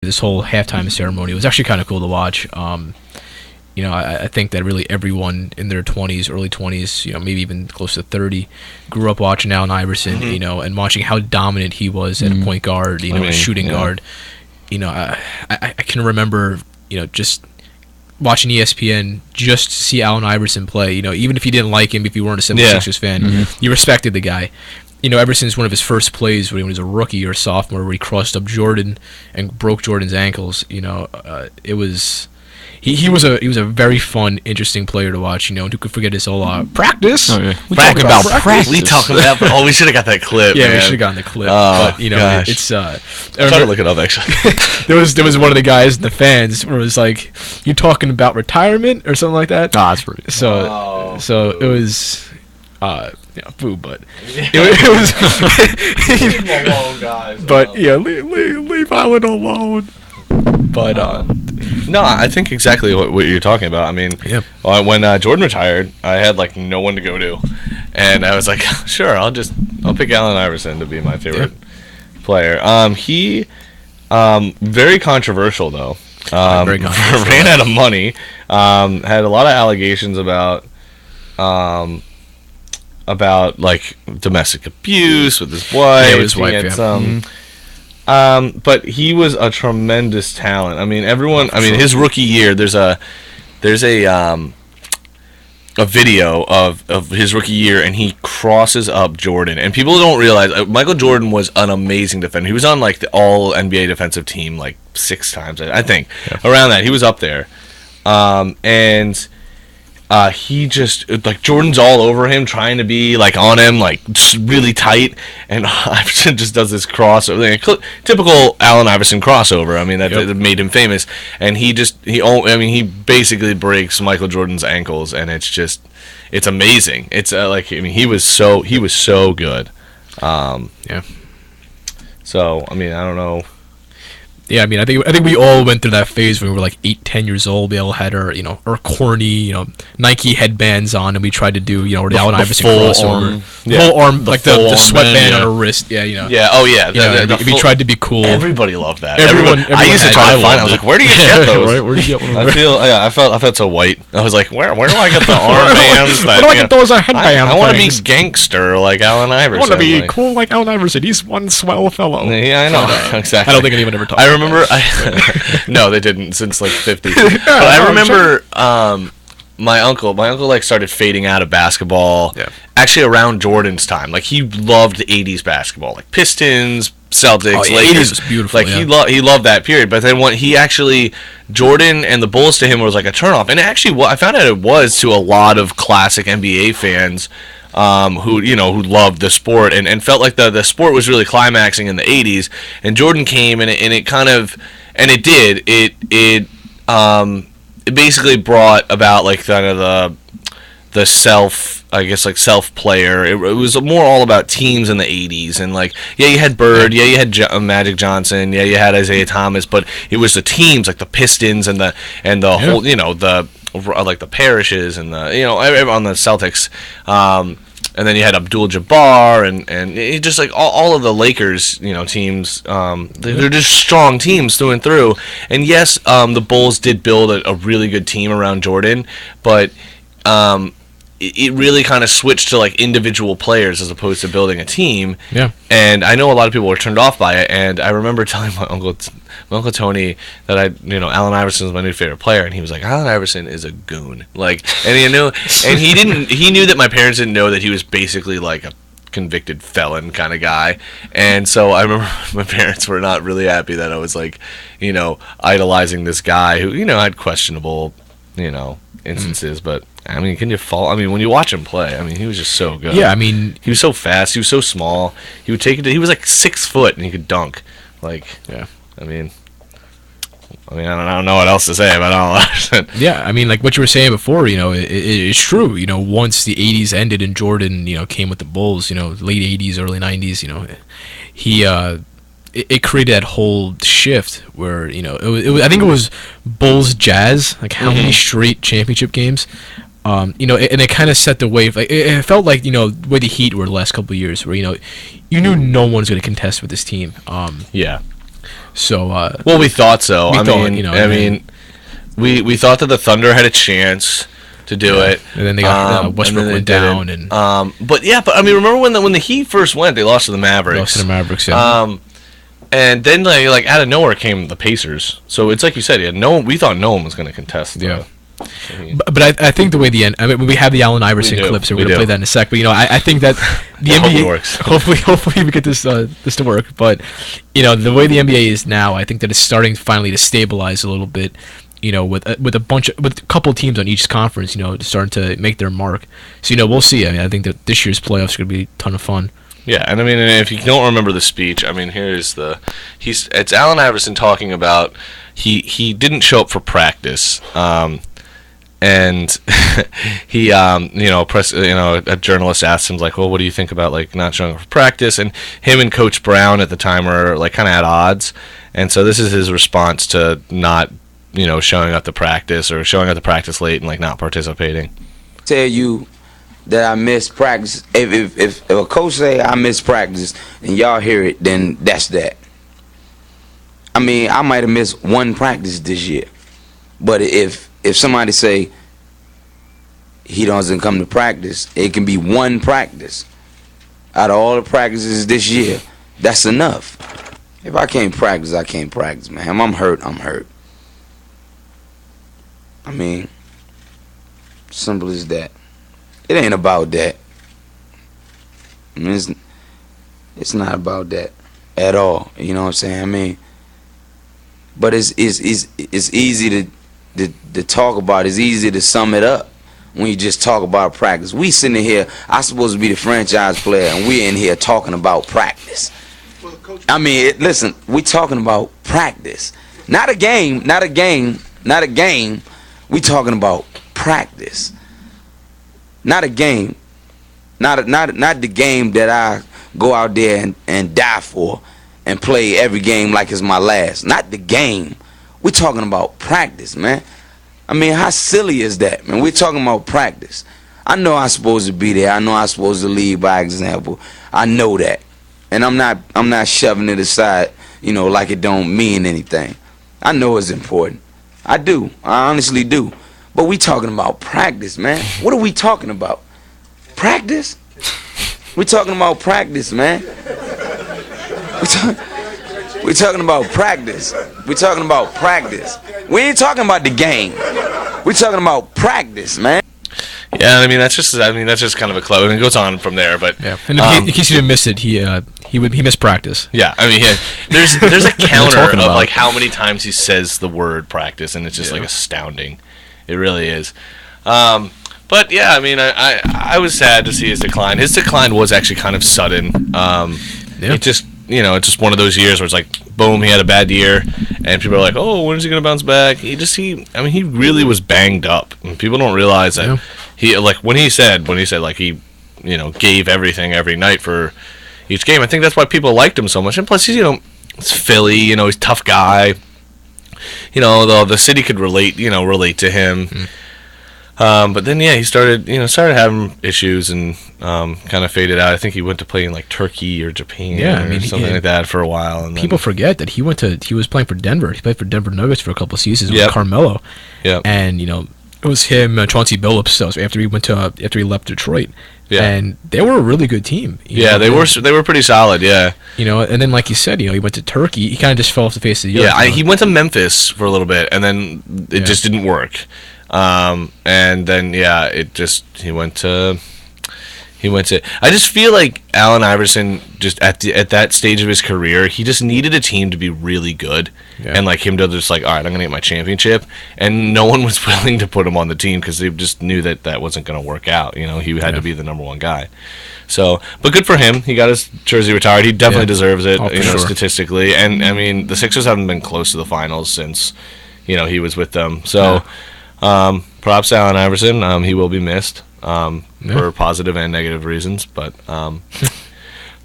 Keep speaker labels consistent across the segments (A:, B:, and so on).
A: this whole halftime ceremony was actually kind of cool to watch. I think that really everyone in their 20s, early 20s, maybe even close to 30, grew up watching Allen Iverson, and watching how dominant he was at a point guard, a shooting guard. I can remember, just watching ESPN just to see Allen Iverson play. Even if you didn't like him, if you weren't a 76ers fan, you respected the guy. Ever since one of his first plays when he was a rookie or a sophomore, where he crossed up Jordan and broke Jordan's ankles, it was. He was a very fun, interesting player to watch. Who could forget his whole practice?
B: Oh, yeah.
C: We talking about practice. We talking about. Oh, we should have got that clip.
A: Yeah,
C: man.
A: we should have gotten the clip.
C: Oh,
A: but
C: gosh.
A: It's.
C: I'm trying to look it up actually.
A: there was one of the guys, the fans, where it was like, "You talking about retirement or something like that?"
B: Ah, that's pretty.
A: So it was. Boo, but it was.
C: Leave him alone, guys.
A: But leave Allen alone. But
C: no, I think exactly what you're talking about. I mean, when Jordan retired, I had like no one to go to, and I was like, sure, I'll pick Allen Iverson to be my favorite player. He very controversial though.
A: Very controversial.
C: Ran out of money. Had a lot of allegations about like domestic abuse with his wife.
A: Yeah, his wife.
C: But he was a tremendous talent. I mean, his rookie year. There's a video of his rookie year, and he crosses up Jordan. And people don't realize Michael Jordan was an amazing defender. He was on like the All NBA defensive team like 6 times, I think, around that. He was up there, and. He just like Jordan's all over him, trying to be like on him, like just really tight, and Iverson just does this crossover, like, typical Allen Iverson crossover. I mean that made him famous, and he basically breaks Michael Jordan's ankles, and it's amazing. It's he was so good. So I don't know.
A: Yeah, I think we all went through that phase when we were like 8-10 years old. We all had our our corny Nike headbands on, and we tried to do the Allen Iverson crossover, full arm, like the sweatband on our wrist. Yeah,
C: Yeah. Oh yeah.
A: We tried to be cool.
C: Everybody loved that.
A: Everyone
C: I used to try to find. I was like, where do you get those?
A: Right? Where do you get one of those?
C: I felt so white. I was like, where do I get the armbands?
A: Where do I get those headbands?
C: I want to be gangster like Allen Iverson.
A: I want to be cool like Allen Iverson. He's one swell fellow.
C: Yeah, I know. Exactly.
A: I don't think anyone ever talked.
C: No, they didn't since like 50. But I remember my uncle like started fading out of basketball actually around Jordan's time. Like he loved 80s basketball, like Pistons, Celtics, Lakers.
A: 80s was beautiful.
C: Like he loved that period. But then when Jordan and the Bulls to him was like a turnoff. And actually I found out it was to a lot of classic NBA fans who loved the sport and felt like the sport was really climaxing in the 80s, and Jordan came and it basically brought about like kind of the self player. It was more all about teams in the 80s, and like you had Bird, you had Magic Johnson, you had Isaiah Thomas, but it was the teams like the Pistons and the whole the like the Parishes and the on the Celtics, and then you had Abdul-Jabbar and it just like all of the Lakers teams, they're just strong teams through and through. And yes, the Bulls did build a really good team around Jordan, but it really kind of switched to like individual players as opposed to building a team.
A: Yeah.
C: And I know a lot of people were turned off by it, and I remember telling my uncle Tony that Allen Iverson is my new favorite player, and he was like, Allen Iverson is a goon. Like, and he knew that my parents didn't know that he was basically like a convicted felon kind of guy. And so I remember my parents were not really happy that I was like, idolizing this guy who, had questionable, instances, but can you fall? When you watch him play, he was just so good.
A: Yeah,
C: he was so fast. He was so small. He would take it. He was like 6 foot and he could dunk. Like, yeah. I don't know what else to say about Allen Iverson.
A: Yeah, like what you were saying before, it's true. Once the 80s ended and Jordan, came with the Bulls, late 80s, early 90s, he it created that whole shift where I think it was Bulls Jazz, like how many straight championship games, and it kind of set the wave. Like it felt like where the Heat were the last couple of years, where you knew no one's going to contest with this team.
C: Yeah.
A: So
C: well, we thought so.
A: I
C: mean, we thought that the Thunder had a chance to do it,
A: and then they got Westbrook went down,
C: but I mean, remember when the Heat first went, they lost to the Mavericks.
A: Yeah.
C: And then like out of nowhere came the Pacers. So it's like you said, we thought no one was going to contest.
A: Yeah. But I think the way we have the Allen Iverson clips, so we're gonna play that in a sec. But I think that the NBA
C: works.
A: Hopefully we get this to work. But the way the NBA is now, I think that it's starting finally to stabilize a little bit. With a couple teams on each conference, starting to make their mark. So we'll see. I think that this year's playoffs are gonna be a ton of fun.
C: Yeah, and I mean, if you don't remember the speech, I mean, it's Allen Iverson talking about he didn't show up for practice. And he, a journalist asked him, like, well, what do you think about, like, not showing up for practice? And him and Coach Brown at the time were, like, kind of at odds. And so this is his response to not, showing up to practice or showing up to practice late and, like, not participating.
B: Tell you that I missed practice. If a coach say I missed practice and y'all hear it, then that's that. I mean, I might have missed one practice this year. But if somebody say he doesn't come to practice, it can be one practice out of all the practices this year. That's enough. If I can't practice, I can't practice, man. I'm hurt, I'm hurt. I mean, simple as that. It ain't about that. I mean, it's not about that at all. You know what I'm saying? I mean, but it's easy to talk about. It's easy to sum it up when you just talk about practice. We sitting here, I'm supposed to be the franchise player, and we're in here talking about practice. I mean, listen, we talking about practice. Not a game. We talking about practice. Not a game. Not the game that I go out there and die for and play every game like it's my last. Not the game. We're talking about practice, man. I mean, how silly is that, man? We're talking about practice. I know I'm supposed to be there. I know I'm supposed to lead by example. I know that. And I'm not shoving it aside, like it don't mean anything. I know it's important. I do. I honestly do. But we talking about practice, man. What are we talking about? Practice? We talking about practice, man. We talking about practice. We talking about practice. We ain't talking about the game. We talking about practice, man.
C: Yeah, I mean that's just kind of a clue, and it goes on from there. But
A: yeah, and in case you didn't miss it, he missed practice.
C: Yeah, I mean there's a counter of like how many times he says the word practice, and it's just like astounding. It really is. But yeah, I mean I was sad to see his decline. His decline was actually kind of sudden. It just it's just one of those years where it's like, boom, he had a bad year, and people are like, oh, when is he gonna bounce back? He really was banged up, and people don't realize that he when he said like he, gave everything every night for each game. I think that's why people liked him so much, and plus he's it's Philly, he's a tough guy. The city could relate to him. Mm. But then he started having issues and kind of faded out. I think he went to play in like Turkey or Japan or something like that for a while. And
A: people forget that he was playing for Denver. He played for Denver Nuggets for a couple of seasons with Carmelo.
C: Yeah.
A: And it was him, Chauncey Billups. After he left Detroit. Yeah. And they were a really good team.
C: They were pretty solid. Yeah.
A: And then like you said, he went to Turkey. He kind of just fell off the face of the earth.
C: Yeah. He went to Memphis for a little bit, and then it just didn't work. And then he went to I just feel like Allen Iverson just at that stage of his career, he just needed a team to be really good and like him to just like, all right, I'm gonna get my championship, and no one was willing to put him on the team because they just knew that wasn't gonna work out. He had to be the number one guy. So, but good for him. He got his jersey retired. He definitely deserves it, statistically. And I mean, the Sixers haven't been close to the finals since he was with them. So. Props to Allen Iverson. He will be missed for positive and negative reasons, but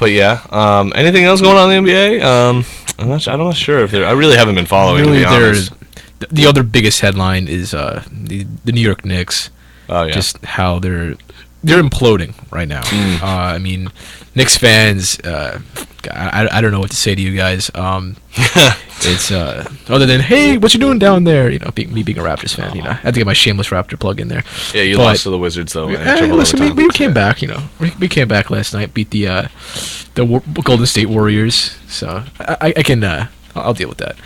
C: yeah. Anything else going on in the NBA? I'm not sure if I really haven't been following. Really, to be honest.
A: The other biggest headline is the New York Knicks.
C: Oh yeah.
A: Just how they're they're imploding right now. I mean, Knicks fans. I don't know what to say to you guys. It's other than, hey, what you doing down there? You know, me being a Raptors fan. You know, I had to get my shameless Raptor plug in there.
C: Yeah, you lost to the Wizards though.
A: Listen, we came back. You know, we came back last night, beat the Golden State Warriors. So I can I'll deal with that.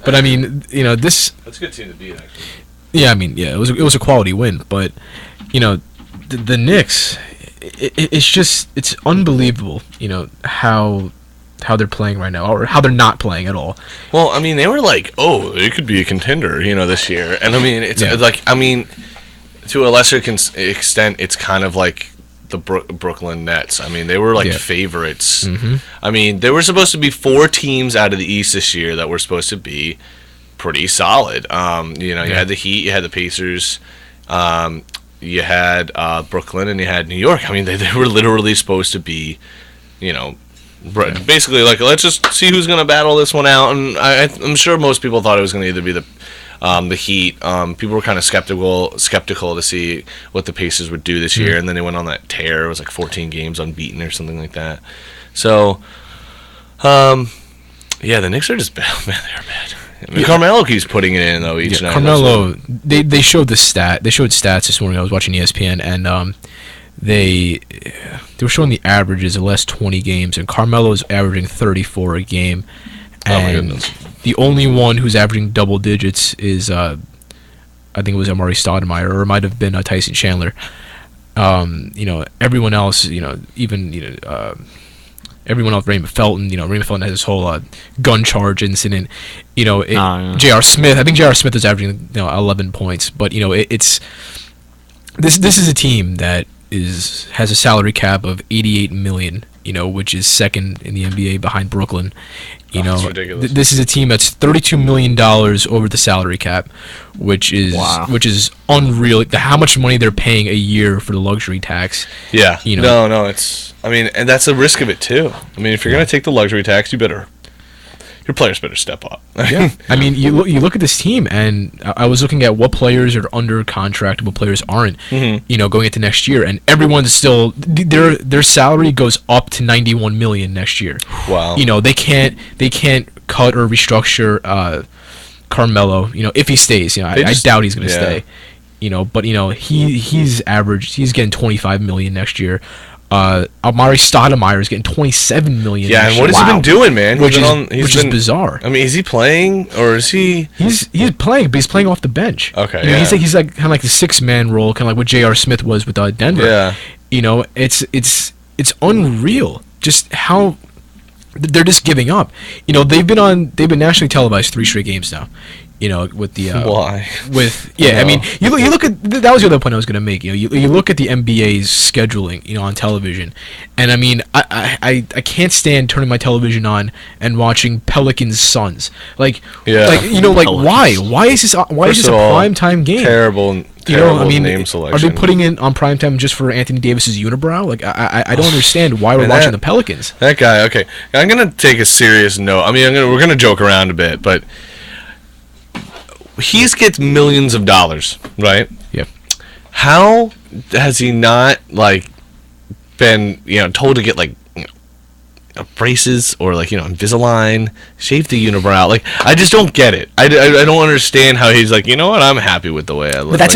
A: But I mean, you know, that's
C: a good team to beat, actually.
A: Yeah, I mean, yeah, it was a quality win, but you know, the Knicks, it's unbelievable. You know how they're playing right now, or how they're not playing at all.
C: Well, I mean, they were like, oh, it could be a contender, you know, this year, and I mean, it's like, I mean, to a lesser extent, it's kind of like the Brooklyn Nets. I mean, they were like favorites. Mm-hmm. I mean, there were supposed to be 4 teams out of the East this year that were supposed to be pretty solid. You know, you had the Heat, you had the Pacers, you had Brooklyn, and you had New York. I mean, they were literally supposed to be, you know, basically like, let's just see who's going to battle this one out. And I'm sure most people thought it was going to either be the Heat. People were kind of skeptical to see what the Pacers would do this year, and then they went on that tear. It was like 14 games unbeaten or something like that. So, yeah, the Knicks are just bad. Man, they're bad. I mean, Carmelo keeps putting it in though each night.
A: Carmelo, they showed stats this morning. I was watching ESPN, and they were showing the averages of the last 20 games, and Carmelo's averaging 34 a game. And
C: oh my goodness.
A: The only one who's averaging double digits is I think it was Amari Stoudemire, or it might have been Tyson Chandler. You know, everyone else, you know, even everyone else, Raymond Felton. You know, Raymond Felton has this whole gun charge incident. You know, J.R. Smith. I think J.R. Smith is averaging 11 points, but you know, it's this is a team that has a salary cap of $88 million. You know, which is second in the NBA behind Brooklyn. You know, this is a team that's $32 million over the salary cap, which is unreal. How much money they're paying a year for the luxury tax?
C: Yeah,
A: you know,
C: no, it's. I mean, and that's the risk of it too. I mean, if you're gonna take the luxury tax, your players better step up.
A: Yeah, I mean, you look at this team, and I was looking at what players are under contract and what players aren't.
C: Mm-hmm.
A: You know, going into next year, and everyone's still their salary goes up to $91 million next year.
C: Wow.
A: You know, they can't cut or restructure Carmelo. You know, if he stays, you know, I doubt he's going to stay. You know, but you know, he's getting $25 million next year. Amari Stoudemire is getting $27 million.
C: Yeah, and what has he been doing, man?
A: Which is bizarre.
C: I mean, is he playing or is he?
A: He's playing, but he's playing off the bench.
C: Okay,
A: you know, he's like kind of like the 6-man role, kind of like what J.R. Smith was with Denver.
C: Yeah,
A: you know, it's unreal just how they're just giving up. You know, they've been nationally televised 3 straight games now. You know, with the
C: why?
A: I mean, you look at that was the other point I was going to make. You know, you look at the NBA's scheduling, you know, on television, and I mean, I can't stand turning my television on and watching Pelicans Suns. Like, you know, like
C: Pelicans.
A: why is this a primetime game?
C: Terrible.
A: You know, I mean,
C: name selection.
A: Are they putting it on primetime just for Anthony Davis's unibrow? Like, I don't understand why we're watching the Pelicans.
C: That guy. Okay, I'm gonna take a serious note. I mean, we're gonna joke around a bit, but. He gets millions of dollars, right?
A: Yeah.
C: How has he not been told to get braces or Invisalign, shave the unibrow? Like, I just don't get it. I don't understand how he's like, you know what? I'm happy with the way I look.
A: But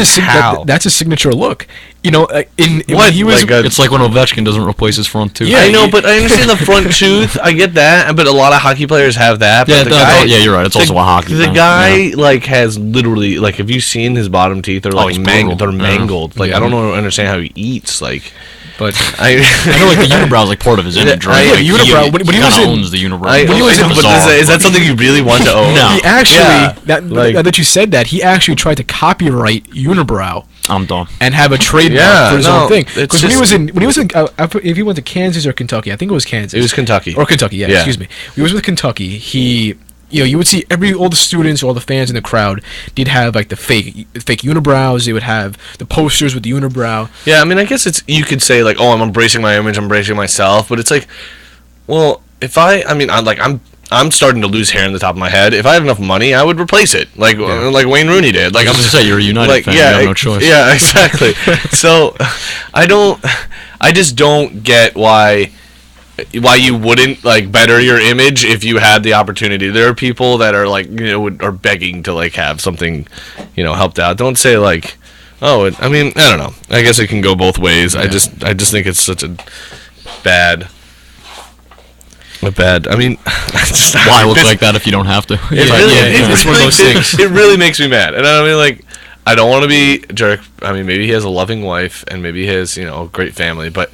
A: that's a signature look. You know, when he was,
D: it's like when Ovechkin doesn't replace his front tooth.
C: Yeah, I know, but I understand the front tooth. I get that, but a lot of hockey players have that. But
D: Yeah, you're right. It's also a hockey
C: The
D: thing.
C: guy has literally have you seen his bottom teeth? They're mangled. They're mangled. I don't understand how he eats. But I
D: know the unibrow is part of his image, right?
A: Unibrow. When he
D: owns the unibrow.
C: Is that something you really want to own?
D: No.
A: He actually that you said that he actually tried to copyright unibrow.
D: I'm done.
A: And have a trademark for his own thing. Because when he was in, if he went to Kansas or Kentucky, I think it was Kansas.
C: It was Kentucky.
A: Or Kentucky, yeah. Excuse me. He was with Kentucky. You would see all the students, all the fans in the crowd, they'd have the fake unibrows. They would have the posters with the unibrow.
C: Yeah, I mean, I guess you could say I'm embracing my image, I'm embracing myself, but it's well, if I'm I'm starting to lose hair on the top of my head. If I had enough money, I would replace it, like Wayne Rooney did. Like
D: I was going to say, you're a United fan. You have no choice.
C: Yeah, exactly. So I just don't get why you wouldn't like better your image if you had the opportunity. There are people that are like, are begging to like have something, helped out. Don't say like, oh, I mean, I don't know. I guess it can go both ways. Yeah. I just think it's such a bad. I mean,
D: why look like that if you don't have to?
C: It's one of those things. It really makes me mad, and I mean, like, I don't want to be a jerk. I mean, maybe he has a loving wife, and maybe he has, a great family, but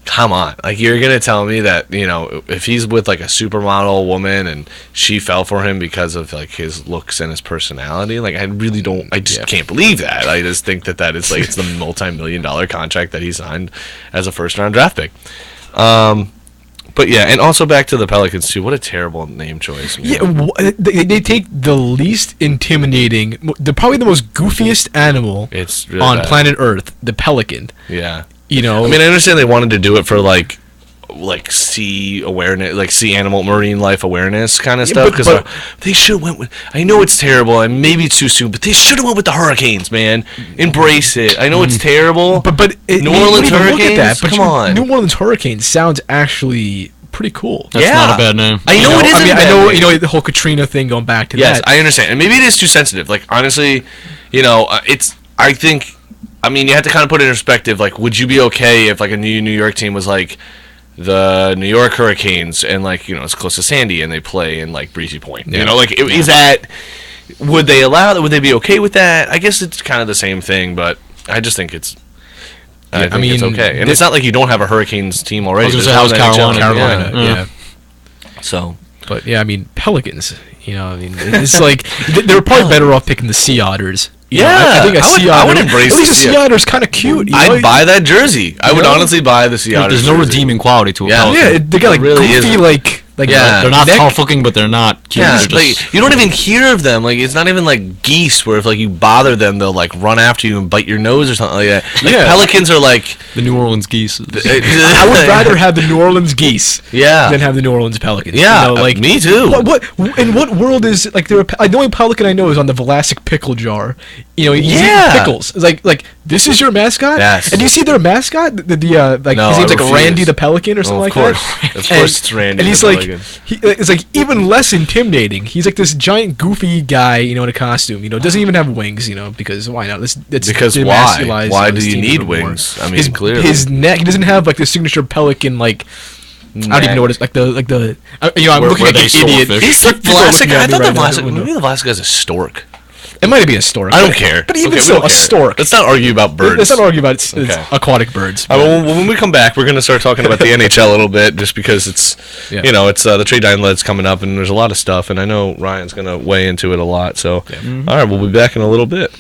C: come on, like, you're gonna tell me that, if he's with like a supermodel woman and she fell for him because of like his looks and his personality, like, I really don't. I just can't believe that. I just think that is like it's the multi-million-dollar contract that he signed as a first-round draft pick. But yeah, and also back to the Pelicans too. What a terrible name choice. Man.
A: Yeah, they take the least intimidating, probably the most goofiest animal
C: really
A: on
C: bad.
A: planet Earth, the pelican.
C: Yeah.
A: I
C: mean, I understand they wanted to do it for like sea awareness, like sea animal, marine life awareness kind of stuff. Because they should have went with. I know it's terrible, and maybe it's too soon, but they should have went with the Hurricanes, man. Embrace it. I know it's terrible,
A: but
C: New Orleans Hurricanes. Come on,
A: New Orleans Hurricanes sounds actually pretty cool.
D: That's not a bad name.
C: I know it is.
A: I know the whole Katrina thing going back to that.
C: Yes, I understand, and maybe it is too sensitive. Like honestly, it's. I think. I mean, you have to kind of put it in perspective. Like, would you be okay if like a New York team was like the New York Hurricanes and like it's close to Sandy and they play in like Breezy Point? Is that? Would they allow that? Would they be okay with that? I guess it's kind of the same thing, but I just think it's. I mean, it's okay, and it's not like you don't have a Hurricanes team already.
D: I was going to say, how's Carolina?
A: Yeah.
C: So,
A: but yeah, I mean, Pelicans. It's like they're probably better off picking the Sea Otters.
C: I
A: think
C: I would embrace.
A: At least a Sea Otter's kind of cute.
C: I'd buy that jersey. I would honestly buy the Sea Otter.
D: There's no redeeming quality to a Pelican.
A: Yeah, they got like
C: really
A: goofy, like
D: they're not tough looking, but they're not cute.
C: Yeah, like, you don't even hear of them. Like, it's not even like geese, where if like you bother them, they'll like run after you and bite your nose or something like that. Like, Pelicans are like
D: the New Orleans Geese.
A: I would rather have the New Orleans Geese, than have the New Orleans Pelicans.
C: Yeah, like me too.
A: What in what world is like the only Pelican I know is on the Vlasic pickle jar. He's eating pickles. It's like this is your mascot.
C: Yes.
A: And do you see their mascot? His name's like Randy the Pelican or something like that.
C: Of course, it's Randy.
A: And he's like, it's like even less intimidating. He's like this giant goofy guy, in a costume. Doesn't even have wings. Because why not?
C: Because why? Why do you need wings? I mean, clearly
A: his neck. He doesn't have like the signature Pelican like. I don't even know what it's like. I'm looking like an idiot.
C: Is it Vlasic? I thought maybe the Vlasic is a stork.
A: It might be a stork.
C: I don't care.
A: But even so, a stork.
C: Let's not argue about birds.
A: Let's not argue about it's aquatic birds.
C: When we come back, we're going to start talking about the NHL a little bit, just because it's, it's the trade deadline's coming up, and there's a lot of stuff, and I know Ryan's going to weigh into it a lot. So, all right, we'll be back in a little bit.